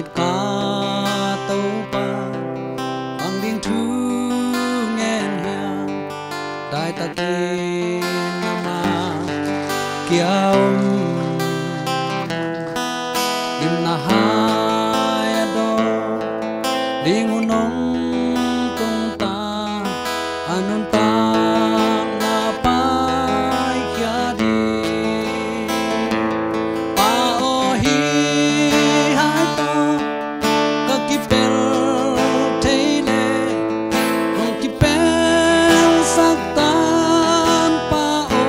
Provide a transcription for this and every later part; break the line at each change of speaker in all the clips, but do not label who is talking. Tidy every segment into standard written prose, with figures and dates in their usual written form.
nhịp ca tàu pa bằng điên thu nghe hiang đại ta kia nama kia im na hai do đi ngu nong tung ta anun ta na pai kia đi pa o hi hai to ka ki pel thei le hong ki pel sak tan pa o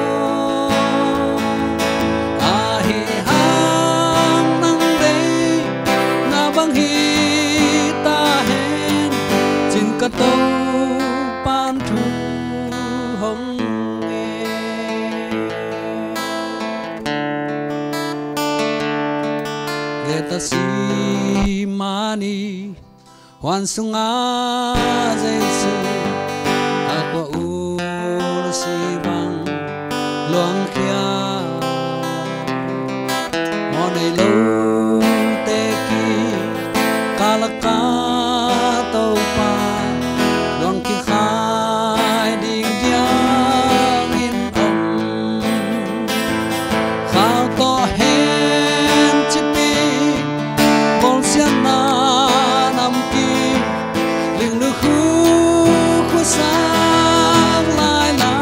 a hi hang nang de na bang hi ta hen chin ka to pan thu hong nghe ta si mani hoàn sunga jesu ako ur si bang luang kia mo nei lo te ki kalaka tau pa luang ki khai ding diang in khao to hen chipi bol sian na nam ki ling lu khu khu sang lai la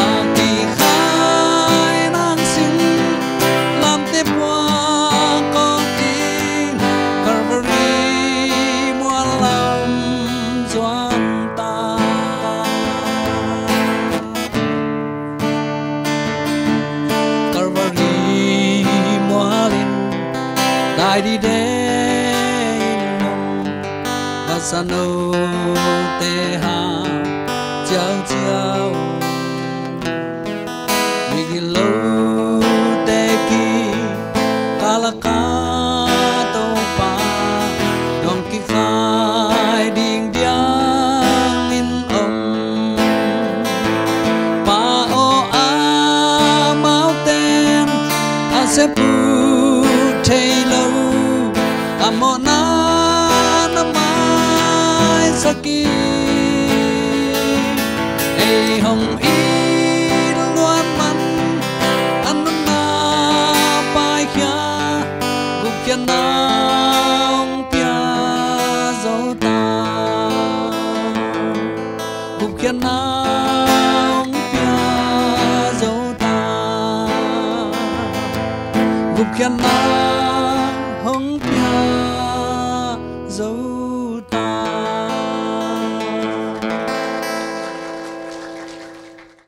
a ki khai nang sing lam te bua con tin Calvary mua lam doan ta Calvary mua lin đại đi đến và sano te ha chiao chiao mi lo te ki kalaka to pa dong ki khai ding diang in pa o a mountain a se pu thei lo amona na mai saki ei hong i luan man an na pai kha gup kya na ong pia zo ta gup kya na ong pia zo ta gup kya na